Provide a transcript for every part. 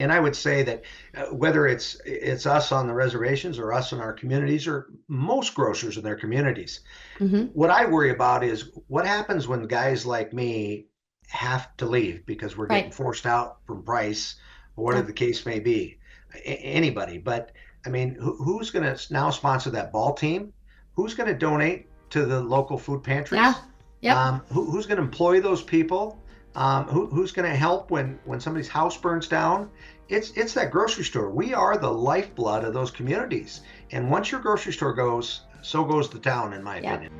And I would say that whether it's us on the reservations or us in our communities or most grocers in their communities, Hmm. what I worry about is what happens when guys like me have to leave because we're getting Right. forced out from price or whatever Yeah. the case may be. Anybody, but I mean, who's going to now sponsor that ball team? Who's going to donate to the local food Yeah. pantries? Yep. Who's going to employ those people? Who's going to help when somebody's house burns down? It's that grocery store. We are the lifeblood of those communities. And once your grocery store goes, so goes the town, in my Yep. opinion.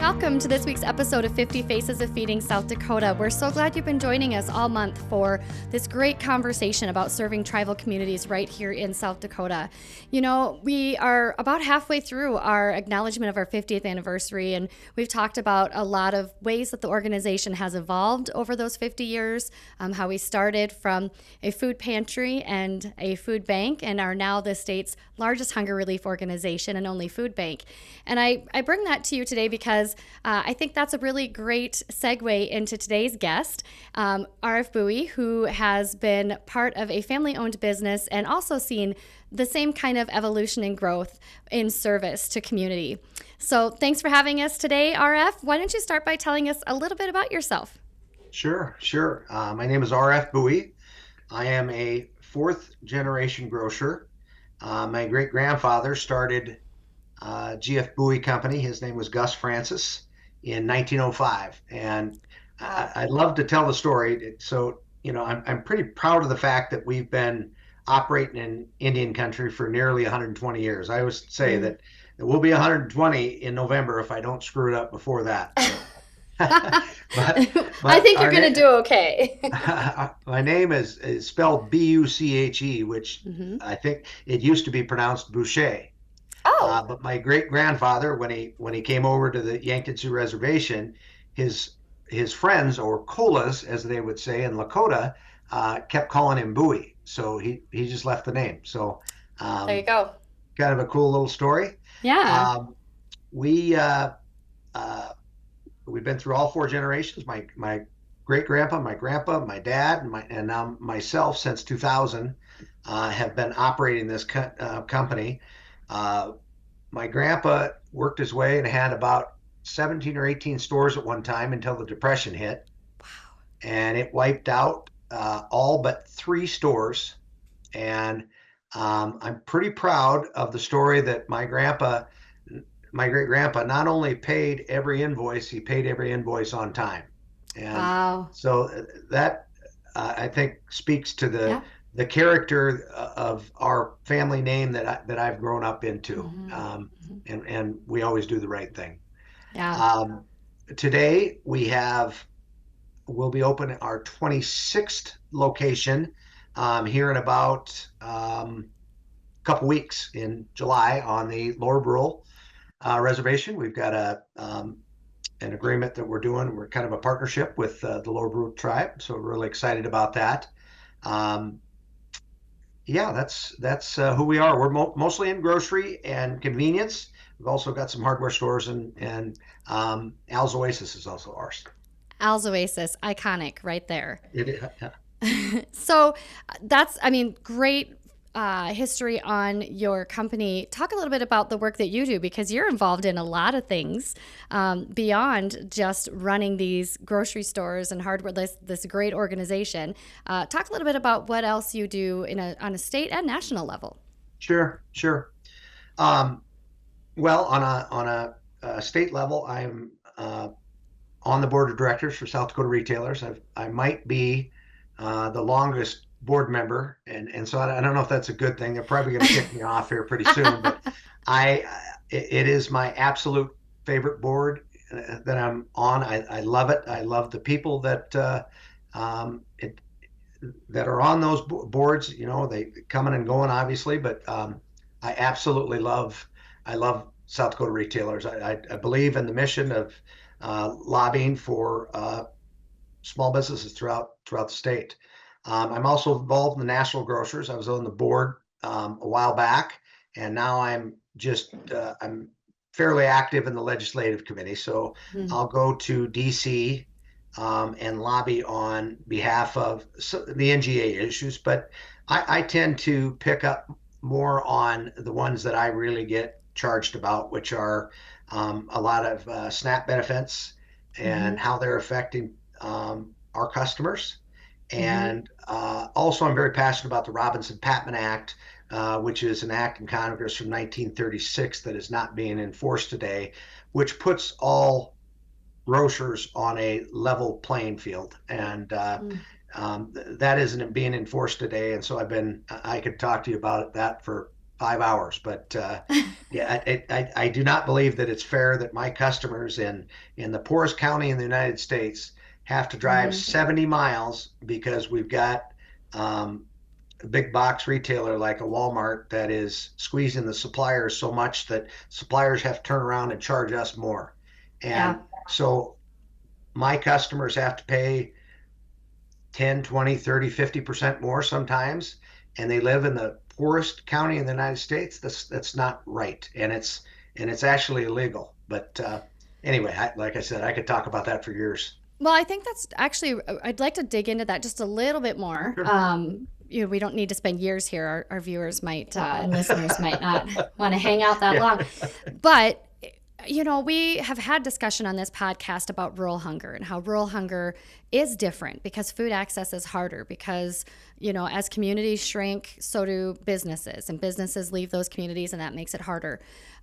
Welcome to this week's episode of 50 Faces of Feeding South Dakota. We're so glad you've been joining us all month for this great conversation about serving tribal communities right here in South Dakota. You know, we are about halfway through our acknowledgement of our 50th anniversary, and we've talked about a lot of ways that the organization has evolved over those 50 years, how we started from a food pantry and a food bank and are now the state's largest hunger relief organization and only food bank. And I bring that to you today because I think that's a really great segue into today's guest, RF Bowie, who has been part of a family owned business and also seen the same kind of evolution and growth in service to community. So thanks for having us today, RF. Why don't you start by telling us a little bit about yourself? Sure, sure. My name is RF Bowie. I am a fourth generation grocer. My great grandfather started GF Bowie Company. His name was Gus Francis in 1905. And Wow. I'd love to tell the story. So, I'm pretty proud of the fact that we've been operating in Indian country for nearly 120 years. I always say Mm. that it will be 120 in November if I don't screw it up before that. So, but I but think you're our going to name do okay. my name is spelled Buche, which Hmm. I think it used to be pronounced Boucher. Oh, But my great grandfather, when he came over to the Yankton Sioux Reservation, his his friends, or colas as they would say in Lakota, kept calling him Bowie. So he just left the name. So there you um, go. kind of a cool little story. Yeah. Um, we uh, we've been through all four generations. My great grandpa, my grandpa, my dad, and now myself since 2000 have been operating this company. Uh, my grandpa worked his way and had about 17 or 18 stores at one time until the Depression hit, and it wiped out all but three stores. And I'm pretty proud of the story that my great grandpa, not only paid every invoice, he paid every invoice on time. And Wow. so that I think speaks to Yeah. the character of our family name that I've grown up into, Hmm. Hmm. and we always do the right thing. Yeah. Um, Today we'll be opening our 26th location here in about a couple weeks in July on the Lower Brule reservation. We've got an agreement that we're doing. We're kind of a partnership with the Lower Brule tribe, so we're really excited about that. Um, yeah, that's who we are. We're mostly in grocery and convenience. We've also got some hardware stores, and Al's Oasis is also ours. Al's Oasis, iconic right there. It, So that's, I mean, great history on your company. Talk a little bit about the work that you do because you're involved in a lot of things beyond just running these grocery stores and hardware. This great organization. Talk a little bit about what else you do on a state and national level. sure, sure. Um, well, on a state level, I'm on the board of directors for South Dakota Retailers. I might be the longest board member, and so I don't know if that's a good thing. They're probably going to kick me off here pretty soon, but I it is my absolute favorite board that I'm on. I love it. I love the people that are on those boards. You know, they coming and going, obviously, but I absolutely I love South Dakota Retailers. I believe in the mission of lobbying for small businesses throughout the state. I'm also involved in the National Grocers. I was on the board a while back, and now I'm fairly active in the legislative committee. So Mm-hmm. I'll go to DC and lobby on behalf of the NGA issues, but I tend to pick up more on the ones that I really get charged about, which are a lot of SNAP benefits Mm-hmm. and how they're affecting our customers. Mm-hmm. And also, I'm very passionate about the Robinson-Patman Act, which is an act in Congress from 1936 that is not being enforced today, which puts all grocers on a level playing field. And that isn't being enforced today. And so I could talk to you about that for 5 hours. But yeah, I do not believe that it's fair that my customers in the poorest county in the United States have to drive Mm-hmm. 70 miles because we've got um, a big box retailer like a Walmart that is squeezing the suppliers so much that suppliers have to turn around and charge us more. Yeah. And so my customers have to pay 10, 20, 30, 50% more sometimes, and they live in the poorest county in the United States. That's not right. And it's actually illegal. But anyway, like I said, I could talk about that for years. Well, I think that's actually, I'd like to dig into that just a little bit more. Sure. We don't need to spend years here. Our viewers might and listeners might not want to hang out that Yeah. long. But, we have had discussion on this podcast about rural hunger and how rural hunger is different because food access is harder because, as communities shrink, so do businesses, and businesses leave those communities, and that makes it harder.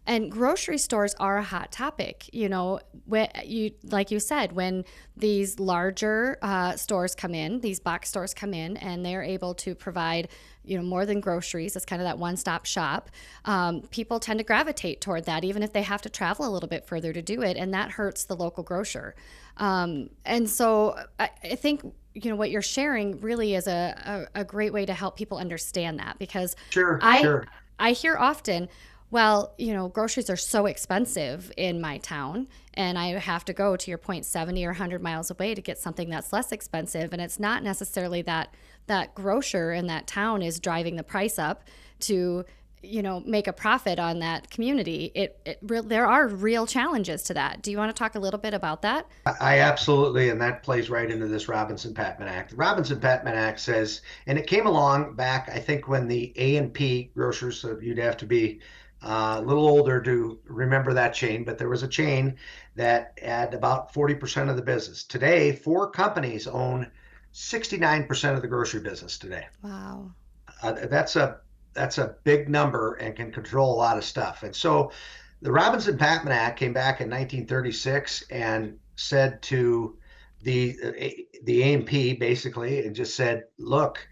And grocery stores are a hot topic. Like you said, when these larger stores come in, these box stores come in, and they're able to provide, more than groceries. It's kind of that one-stop shop. People tend to gravitate toward that, even if they have to travel a little bit further to do it, and that hurts the local grocer. And so I think what you're sharing really is a great way to help people understand that because Sure, I sure. I hear often, well, groceries are so expensive in my town, and I have to go, to your point, 70 or 100 miles away to get something that's less expensive. And it's not necessarily that grocer in that town is driving the price up to, make a profit on that community. There are real challenges to that. Do you want to talk a little bit about that? I absolutely, and that plays right into this Robinson-Patman Act. The Robinson-Patman Act says, and it came along back, I think, when the A&P grocers, so you'd have to be a little older to remember that chain, but there was a chain that had about 40% of the business. Today, four companies own 69% of the grocery business today. Wow. That's a big number and can control a lot of stuff. And so the Robinson-Patman Act came back in 1936 and said to the A&P basically, and just said, look,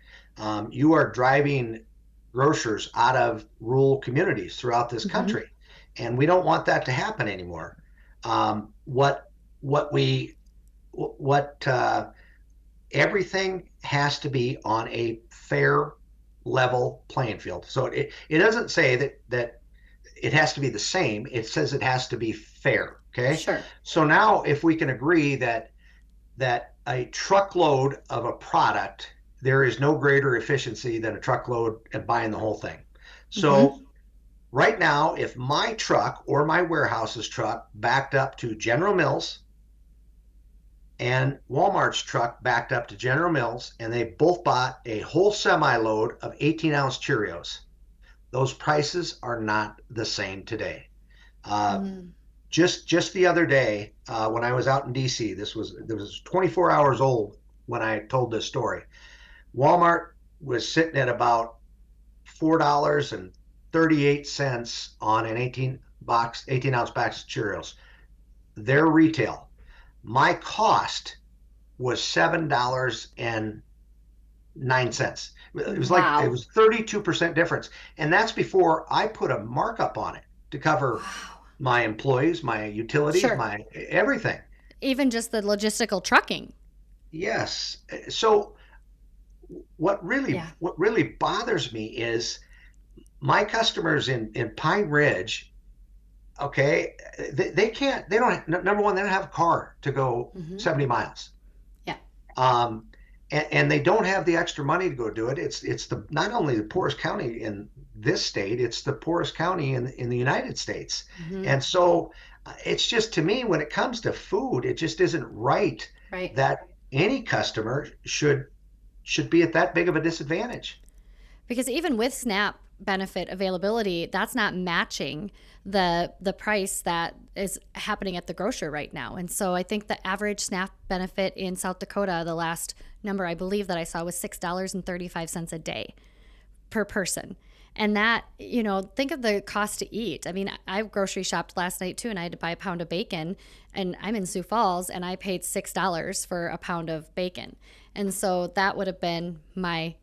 you are driving grocers out of rural communities throughout this Mm-hmm. country, and we don't want that to happen anymore. What we what Everything has to be on a fair level playing field. So it doesn't say that it has to be the same. It says it has to be fair. Okay. Sure. So now if we can agree that a truckload of a product, there is no greater efficiency than a truckload and buying the whole thing. Mm-hmm. So right now, if my truck or my warehouse's truck backed up to General Mills and Walmart's truck backed up to General Mills, and they both bought a whole semi load of 18-ounce Cheerios, those prices are not the same today. Uh, Mm-hmm. just the other day, when I was out in DC, this was 24 hours old when I told this story. Walmart was sitting at about $4.38 on an 18-ounce box of Cheerios. Their retail. My cost was $7.09. It was like it Wow. was 32% difference, and that's before I put a markup on it to cover Wow. my employees, my utilities, Sure. my everything. Even just the logistical trucking. Yes. So what really Yeah. what really bothers me is my customers in Pine Ridge. Okay, they can't. They don't. Number one, they don't have a car to go Mm-hmm. 70 miles. Yeah. Um, and they don't have the extra money to go do it. It's the not only the poorest county in this state, it's the poorest county in the United States. Mm-hmm. And so it's just, to me, when it comes to food, it just isn't right Right. that any customer should be at that big of a disadvantage. Because even with SNAP benefit availability, that's not matching the price that is happening at the grocer right now. And so I think the average SNAP benefit in South Dakota, the last number I believe that I saw was $6.35 a day per person. And that, think of the cost to eat. I mean, I grocery shopped last night too, and I had to buy a pound of bacon. And I'm in Sioux Falls, and I paid $6 for a pound of bacon. And so that would have been my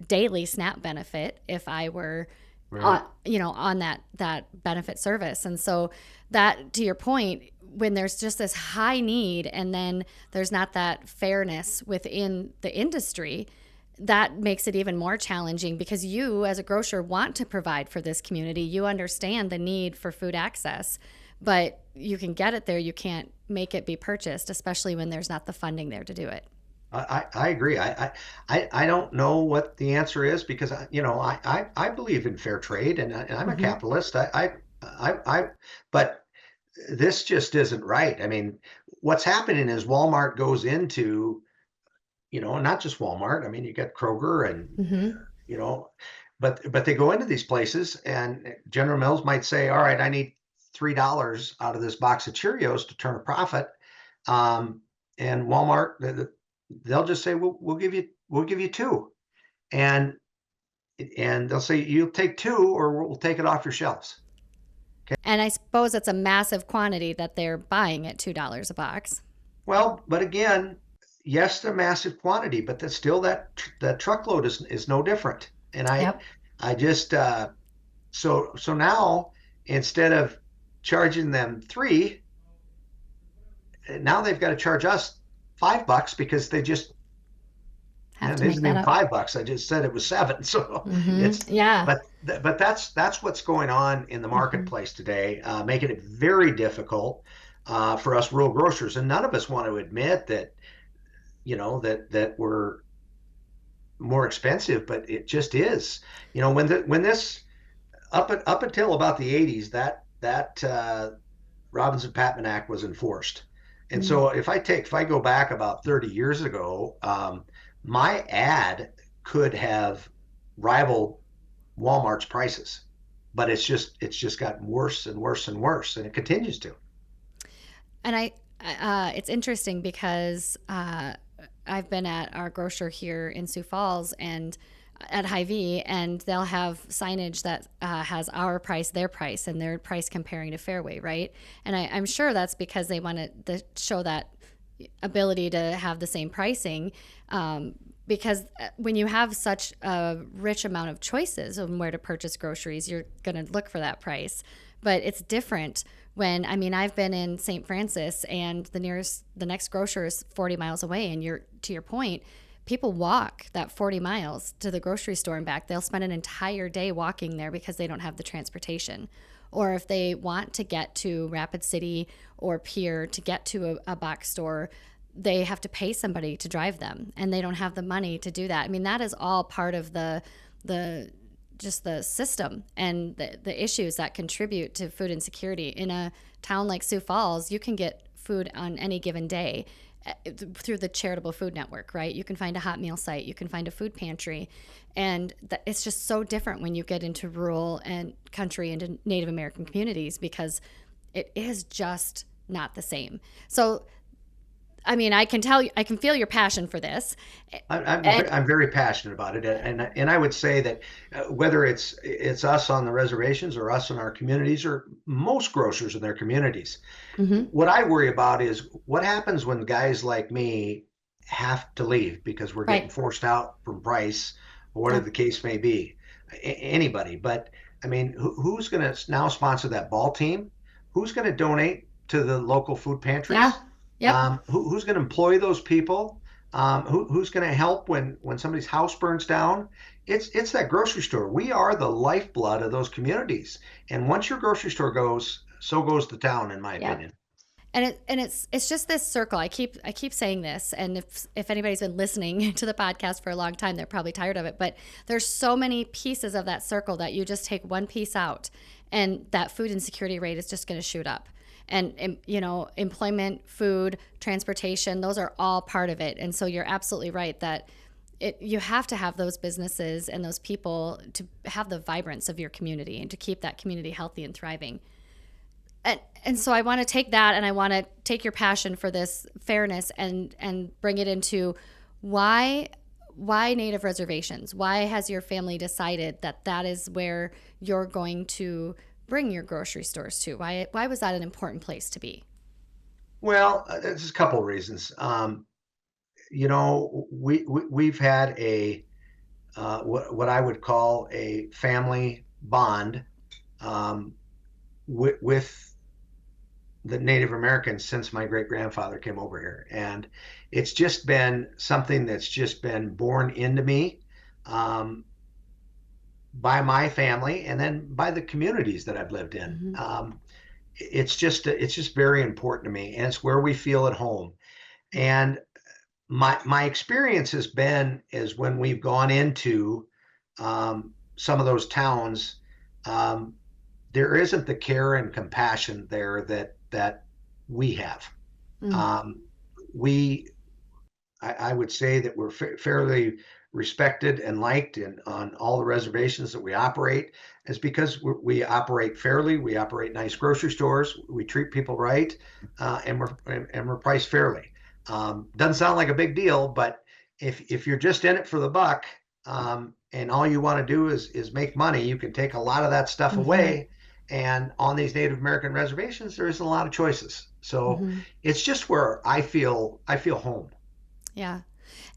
daily SNAP benefit if I were, Right. on that benefit service. And so that, to your point, when there's just this high need, and then there's not that fairness within the industry, that makes it even more challenging, because you as a grocer want to provide for this community. You understand the need for food access, but you can get it there. You can't make it be purchased, especially when there's not the funding there to do it. I agree. I don't know what the answer is, because I believe in fair trade, and I'm a Mm-hmm. capitalist. But this just isn't right. I mean, what's happening is Walmart goes into, not just Walmart. I mean, you got Kroger and Mm-hmm. you know, but they go into these places, and General Mills might say, "All right, I need $3 out of this box of Cheerios to turn a profit," um, and Walmart, they'll just say, "We'll give you two," and they'll say, "You'll take two, or we'll take it off your shelves." And I suppose it's a massive quantity that they're buying at $2 a box. Well, but again, yes, the massive quantity, but that's still that truckload is no different. And Yep. I just so now, instead of charging them three, now they've got to charge us $5, because they just, Have to it make isn't that even up. $5. I just said it was seven. So Mm-hmm. it's Yeah. but that's what's going on in the Mm-hmm. marketplace today, making it very difficult for us rural grocers. And none of us want to admit that, that we're more expensive, but it just is. When this, up until about the 80s, that Robinson Patman Act was enforced. And Mm-hmm. so if I go back about 30 years ago, my ad could have rivaled Walmart's prices, but it's just gotten worse and worse and worse, and it continues to. And it's interesting because I've been at our grocer here in Sioux Falls and at Hy-Vee, and they'll have signage that has our price, their price, and their price comparing to Fairway, right? And I'm sure that's because they want to show that ability to have the same pricing. Because when you have such a rich amount of choices on where to purchase groceries, you're going to look for that price. But it's different when, I mean, I've been in St. Francis, and the next grocer is 40 miles away. And to your point, people walk that 40 miles to the grocery store and back. They'll spend an entire day walking there because they don't have the transportation. Or if they want to get to Rapid City or Pierre to get to a box store, they have to pay somebody to drive them, and they don't have the money to do that. I mean, that is all part of the just the system and the issues that contribute to food insecurity. In a town like Sioux Falls, you can get food on any given day through the charitable food network, right? You can find a hot meal site, you can find a food pantry, and it's just so different when you get into rural and country and Native American communities, because it is just not the same. So I mean, I can tell you, I can feel your passion for this. And I'm very passionate about it, and I would say that whether it's us on the reservations, or us in our communities, or most grocers in their communities, mm-hmm. what I worry about is what happens when guys like me have to leave because we're getting Right. forced out from price, or whatever Yep. the case may be. Anybody, but I mean, who's going to now sponsor that ball team? Who's going to donate to the local food Yeah. pantries? Yep. Who's going to employ those people? Who's going to help when somebody's house burns down? It's that grocery store. We are the lifeblood of those communities. And once your grocery store goes, so goes the town, in my Yep. opinion. And it's just this circle. I keep saying this, and if anybody's been listening to the podcast for a long time, they're probably tired of it. But there's so many pieces of that circle that you just take one piece out, and that food insecurity rate is just going to shoot up. And employment, food, transportation, those are all part of it. And so you're absolutely right that you have to have those businesses and those people to have the vibrance of your community and to keep that community healthy and thriving. And so I want to take that, and I want to take your passion for this fairness and bring it into why native reservations? Why has your family decided that that is where you're going to bring your grocery stores to? Why was that an important place to be? Well, there's a couple of reasons. We've had a what I would call a family bond with the Native Americans since my great grandfather came over here, and it's just been something that's just been born into me um, by my family, and then by the communities that I've lived in. Mm-hmm. It's just very important to me, and it's where we feel at home. And my experience has been is when we've gone into some of those towns, um, there isn't the care and compassion there that we have. Mm. Um, we I would say that we're fairly respected and liked on all the reservations that we operate is because we operate fairly. We operate nice grocery stores. We treat people right, and we're priced fairly. Doesn't sound like a big deal, but if you're just in it for the buck, and all you want to do is make money, you can take a lot of that stuff Mm-hmm. away. And on these Native American reservations, there isn't a lot of choices. So Mm-hmm. it's just where I feel home. Yeah.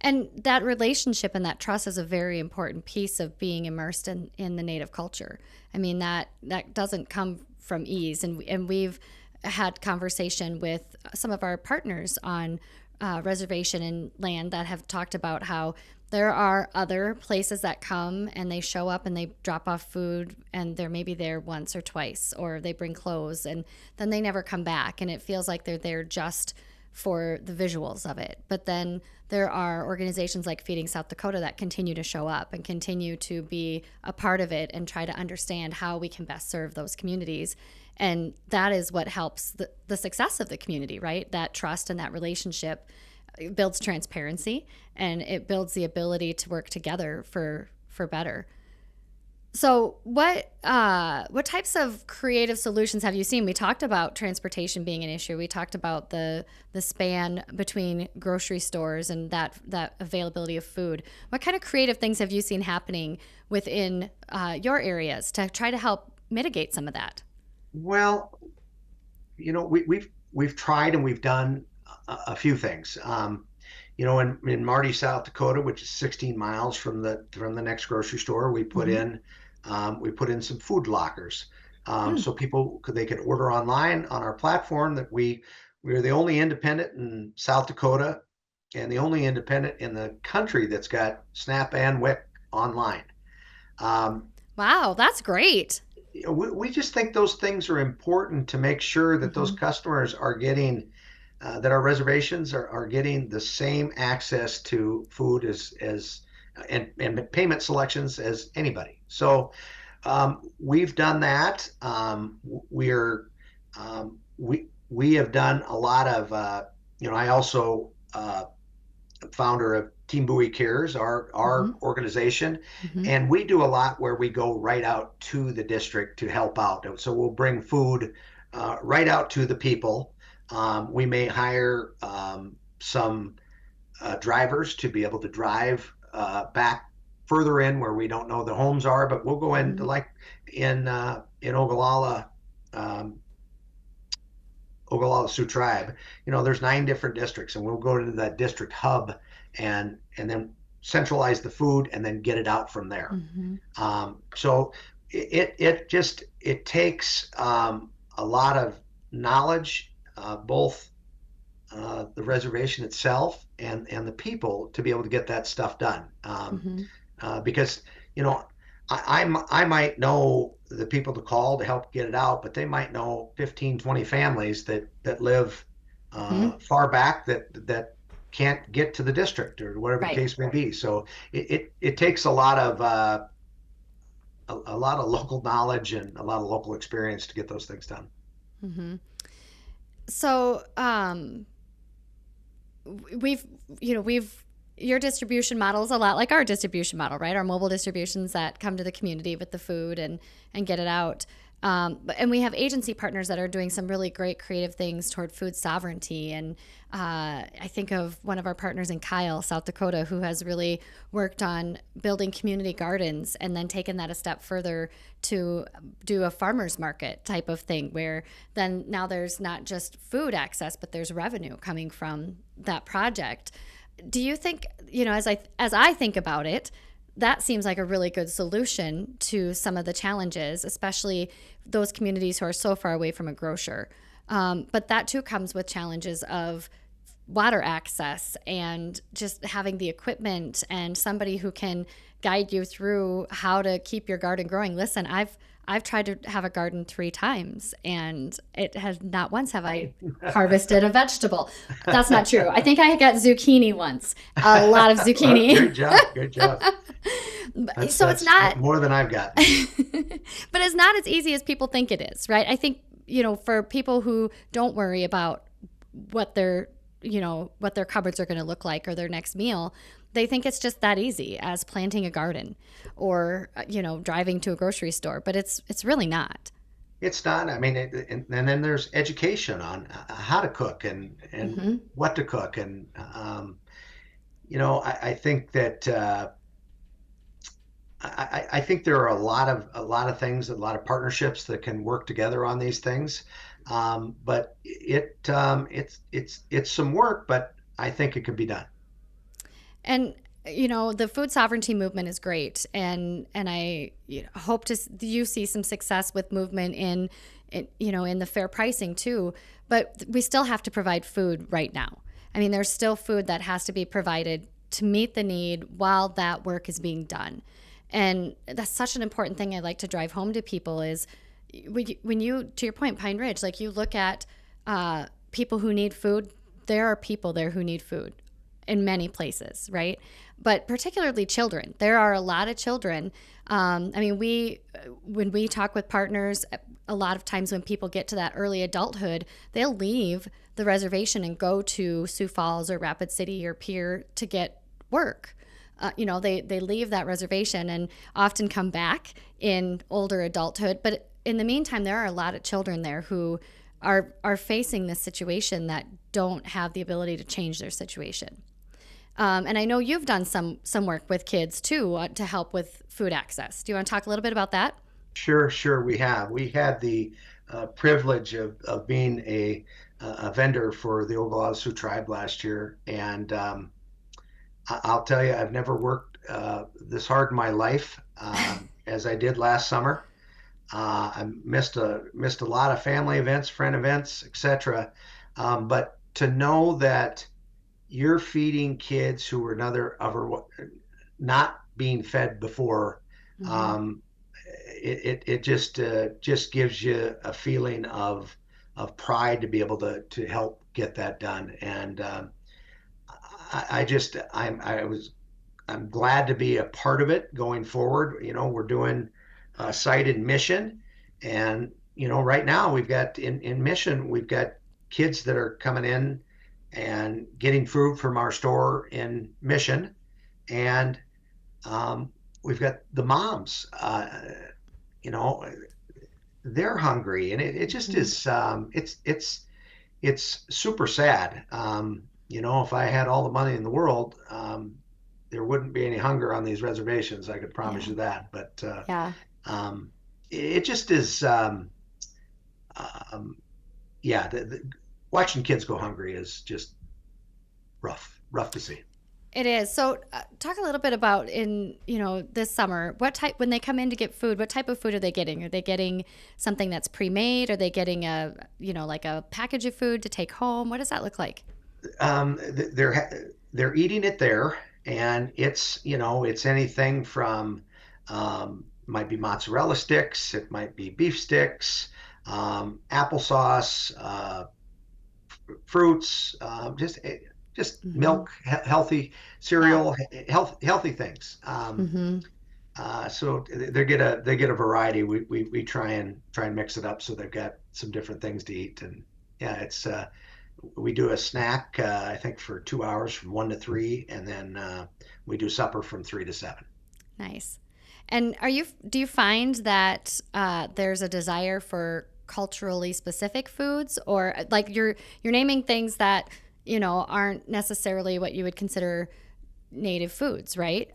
And that relationship and that trust is a very important piece of being immersed in the native culture. I mean, that doesn't come from ease. And we've had conversation with some of our partners on reservation and land that have talked about how there are other places that come and they show up and they drop off food and they're maybe there once or twice, or they bring clothes and then they never come back. And it feels like they're there just for the visuals of it. But then there are organizations like Feeding South Dakota that continue to show up and continue to be a part of it and try to understand how we can best serve those communities. And that is what helps the success of the community, right? That trust and that relationship builds transparency, and it builds the ability to work together for better. So, what types of creative solutions have you seen? We talked about transportation being an issue. We talked about the span between grocery stores and that availability of food. What kind of creative things have you seen happening within your areas to try to help mitigate some of that? Well, we've tried and we've done a few things. In Marty, South Dakota, which is 16 miles from the next grocery store, Mm-hmm. we put in some food lockers, Mm. so they could order online on our platform. That we're the only independent in South Dakota and the only independent in the country that's got SNAP and WIC online. Um, Wow, that's great. we just think those things are important to make sure that those Mm-hmm. customers are getting that our reservations are getting the same access to food and payment selections as anybody. So we've done that. We have done a lot of I also founder of Team Bowie Cares, our Mm-hmm. organization, Mm-hmm. and we do a lot where we go right out to the district to help out. So we'll bring food right out to the people. We may hire some drivers to be able to drive back further in where we don't know the homes are, but we'll go in Mm-hmm. like in Ogallala. Um, Ogallala Sioux tribe, there's 9 different districts, and we'll go to that district hub and then centralize the food and then get it out from there. Mm-hmm. So it takes a lot of knowledge, both the reservation itself and the people to be able to get that stuff done. Mm-hmm. Because you know I might know the people to call to help get it out, but they might know 15, 20 families that live Hmm. far back that can't get to the district or whatever the Right. case may be. So it takes a lot of a lot of local knowledge and a lot of local experience to get those things done. Hmm. So, we've, we've, your distribution model is a lot like our distribution model, right? Our mobile distributions that come to the community with the food and get it out. And we have agency partners that are doing some really great creative things toward food sovereignty. And I think of one of our partners in Kyle, South Dakota, who has really worked on building community gardens and then taken that a step further to do a farmer's market type of thing, where then now there's not just food access, but there's revenue coming from that project. Do you think, as I think about it, that seems like a really good solution to some of the challenges, especially those communities who are so far away from a grocer. But that too comes with challenges of water access and just having the equipment and somebody who can guide you through how to keep your garden growing. Listen, I've tried to have a garden 3 times and it has not once have I harvested a vegetable. That's not true. I think I got zucchini once, a lot of Well, zucchini. great job, great job. So it's That's not, more than I've gotten. but it's not as easy as people think it is, right? I think, for people who don't worry about what their, what their cupboards are going to look like or their next meal, they think it's just that easy as planting a garden or, driving to a grocery store, but it's really not. It's not. I mean, and then there's education on how to cook and Hmm. what to cook, and I think that I think there are a lot of things, a lot of partnerships that can work together on these things. But it's some work, but I think it can be done. And the food sovereignty movement is great, and I hope to you see some success with movement in the fair pricing too. But we still have to provide food right now. I mean, there's still food that has to be provided to meet the need while that work is being done. And that's such an important thing I like to drive home to people is when you, to your point, Pine Ridge, like you look at people who need food, there are people there who need food in many places, right? But particularly children. There are a lot of children. I mean, when we talk with partners, a lot of times when people get to that early adulthood, they'll leave the reservation and go to Sioux Falls or Rapid City or Pierre to get work. They leave that reservation and often come back in older adulthood. But in the meantime, there are a lot of children there who are facing this situation that don't have the ability to change their situation. And I know you've done some work with kids too to help with food access. Do you want to talk a little bit about that? Sure, sure. We have. We had the privilege of being a vendor for the Oglala Sioux tribe last year, and I'll tell you, I've never worked this hard in my life as I did last summer. I missed a lot of family events, friend events, etc. But to know that you're feeding kids who were not being fed before, Mm-hmm. um, it just gives you a feeling of pride to be able to help get that done. And I just I'm glad to be a part of it going forward. We're doing site and mission, and right now we've got in mission we've got kids that are coming in and getting food from our store in mission, and we've got the moms. You know, they're hungry, and it just Mm-hmm. is. It's super sad. If I had all the money in the world, there wouldn't be any hunger on these reservations. I could promise Yeah. you that. But Yeah. um, it just is. Um, yeah, watching kids go hungry is just rough to see. It is. So, talk a little bit about this summer. What type when they come in to get food? What type of food are they getting? Are they getting something that's pre-made? Are they getting like a package of food to take home? What does that look like? They're eating it there, and it's anything from might be mozzarella sticks, it might be beef sticks, applesauce, fruits, just Mm-hmm. milk, healthy Yeah. cereal, healthy things. Mm-hmm. So they get a variety. We try and mix it up so they've got some different things to eat. And yeah, it's we do a snack I think for 2 hours from 1 to 3, and then we do supper from 3 to 7. Nice. And do you find that there's a desire for culturally specific foods, or like you're naming things that aren't necessarily what you would consider native foods, right?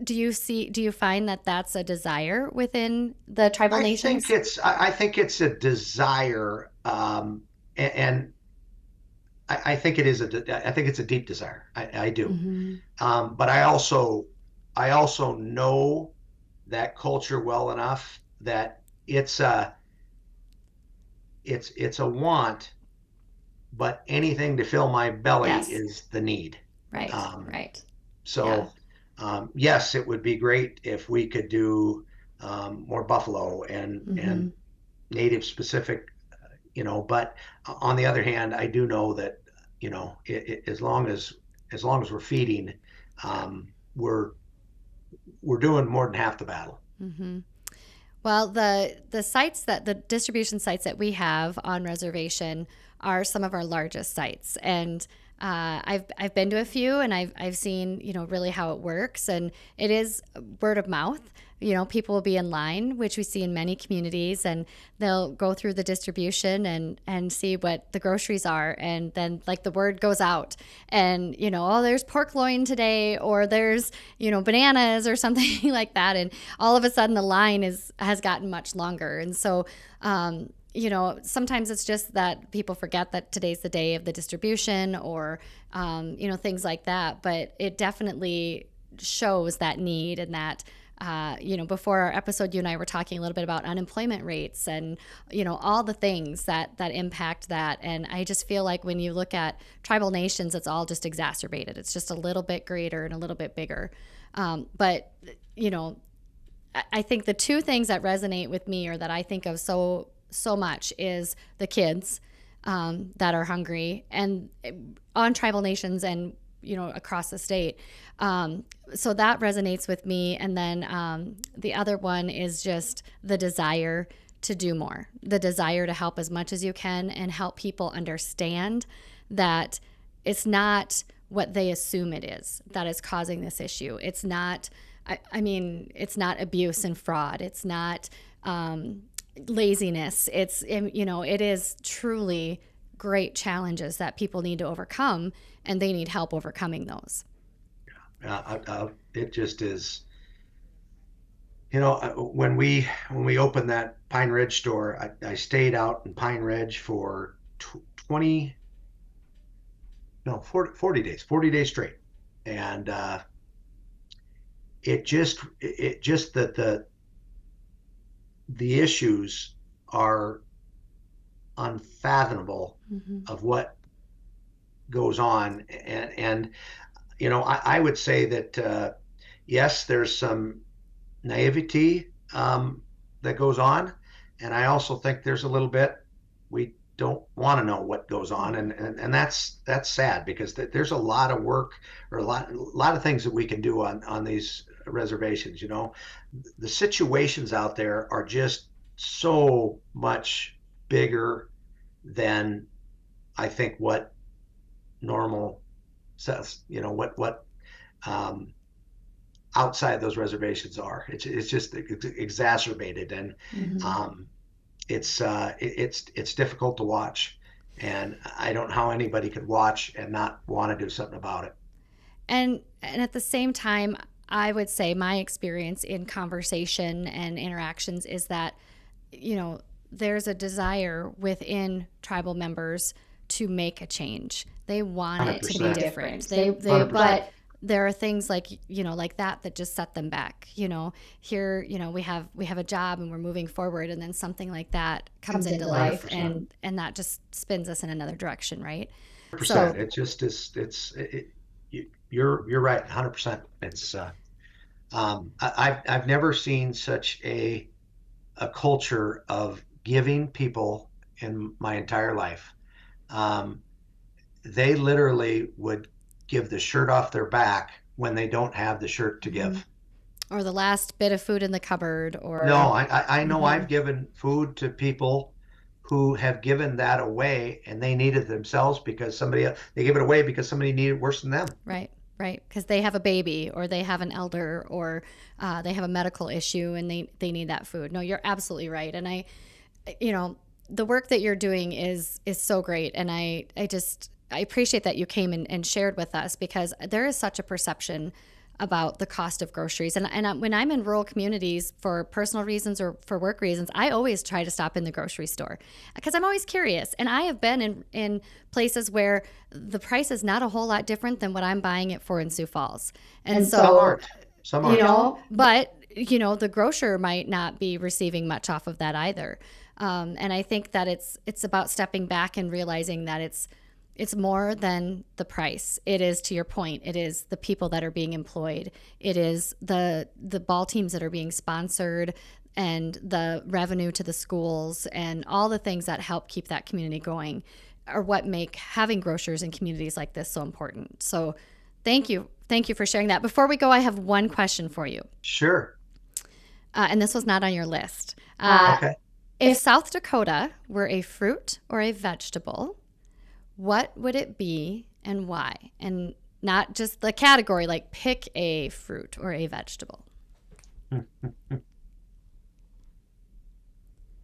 Do you find that that's a desire within the tribal nations? I think it's a desire, and I think it is I think it's a deep desire. I do. Mm-hmm. But I also know that culture well enough that it's a want, but anything to fill my belly Yes. is the need. Right. Um, Right. Yeah. so yes, it would be great if we could do more buffalo and Mm-hmm. native specific, but on the other hand, I do know that as long as we're feeding, Yeah. we're doing more than half the battle. Mm-hmm. Well, the distribution sites that we have on reservation are some of our largest sites, and I've been to a few, and I've seen really how it works, and it is word of mouth. People will be in line, which we see in many communities, and they'll go through the distribution and see what the groceries are, and then like the word goes out, and oh, there's pork loin today, or there's bananas or something like that, and all of a sudden the line has gotten much longer, and so sometimes it's just that people forget that today's the day of the distribution, or things like that, but it definitely shows that need, and that before our episode, you and I were talking a little bit about unemployment rates, and all the things that impact that. And I just feel like when you look at tribal nations, it's all just exacerbated. It's just a little bit greater and a little bit bigger. But you know, I think the two things that resonate with me, or that I think of so much, is the kids that are hungry, and on tribal nations, and across the state. So that resonates with me. And then the other one is just the desire to do more, the desire to help as much as you can, and help people understand that it's not what they assume it is that is causing this issue. It's not, I mean, it's not abuse and fraud. It's not laziness. It is truly great challenges that people need to overcome, and they need help overcoming those. It just is. When we opened that Pine Ridge store, I stayed out in Pine Ridge for 20, no, 40 days straight, and it just that the issues are unfathomable Mm-hmm. of what goes on. And I would say that yes, there's some naivety that goes on, and I also think there's a little bit we don't want to know what goes on, and that's sad, because there's a lot of work, or a lot of things that we can do on these reservations. The situations out there are just so much bigger than I think what normal says. What um, outside those reservations are. It's just exacerbated, and Mm-hmm. um, it's difficult to watch. And I don't know how anybody could watch and not want to do something about it. And at the same time, I would say my experience in conversation and interactions is that there's a desire within tribal members to make a change. They want it to be 100%. different. But 100%. there are things like like that just set them back. Here we have a job and we're moving forward, and then something like that comes into life, 100%. and that just spins us in another direction, right? 100%. So It just is. You're right. 100%. It's I've never seen such a culture of giving people in my entire life. Um, they literally would give the shirt off their back when they don't have the shirt to Mm-hmm. give. Or the last bit of food in the cupboard, No, or I know mm-hmm. I've given food to people who have given that away and they need it themselves because they give it away because somebody needed it worse than them. Right, right, because they have a baby or they have an elder or they have a medical issue and they need that food. No, you're absolutely right, and you know, the work that you're doing is so great, and I appreciate that you came and shared with us because there is such a perception about the cost of groceries. And when I'm in rural communities for personal reasons or for work reasons, I always try to stop in the grocery store because I'm always curious. And I have been in places where the price is not a whole lot different than what I'm buying it for in Sioux Falls. And Some so, aren't. Some you aren't. know, but, you know, the grocer might not be receiving much off of that either. And I think that it's about stepping back and realizing that it's more than the price. It is, to your point, it is the people that are being employed. It is the ball teams that are being sponsored and the revenue to the schools and all the things that help keep that community going are what make having grocers in communities like this so important. So thank you. Thank you for sharing that. Before we go, I have one question for you. Sure. And this was not on your list. Okay. If South Dakota were a fruit or a vegetable, what would it be and why? And not just the category, like pick a fruit or a vegetable.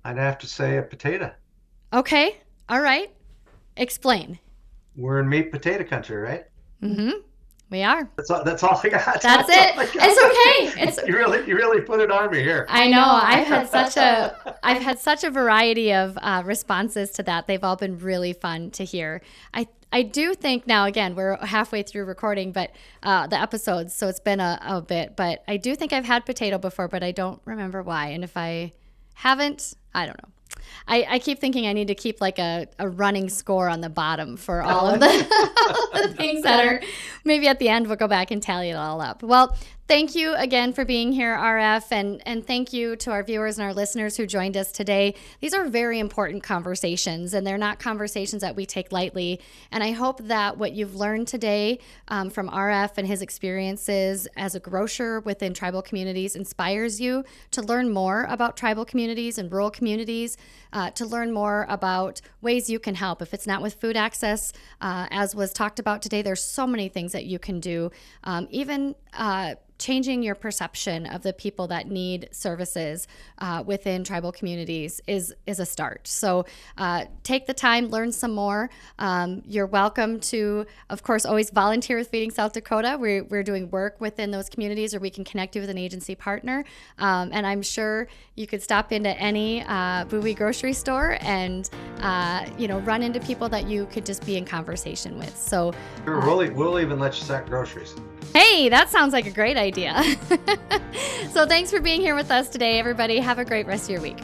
I'd have to say a potato. Okay. All right. Explain. We're in meat potato country, right? Mm-hmm. We are. That's all I got. That's it. It's okay. It's You really put it on me here. I know. I've had such a variety of responses to that. They've all been really fun to hear. I do think now, again, we're halfway through recording, but the episodes, so it's been a bit. But I do think I've had potato before, but I don't remember why. And if I haven't, I don't know. I keep thinking I need to keep like a running score on the bottom for all of the things that are maybe at the end we'll go back and tally it all up. Well, thank you again for being here, RF, and thank you to our viewers and our listeners who joined us today. These are very important conversations, and they're not conversations that we take lightly. And I hope that what you've learned today from RF and his experiences as a grocer within tribal communities inspires you to learn more about tribal communities and rural communities, to learn more about ways you can help. If it's not with food access, as was talked about today, there's so many things that you can do. Even changing your perception of the people that need services within tribal communities is a start. So take the time, learn some more. You're welcome to, of course, always volunteer with Feeding South Dakota. We're doing work within those communities, or we can connect you with an agency partner. And I'm sure you could stop into any Bowie grocery store and run into people that you could just be in conversation with. So Sure, we'll even let you sack groceries. hey, that sounds like a great idea. So thanks for being here with us today, everybody. Have a great rest of your week.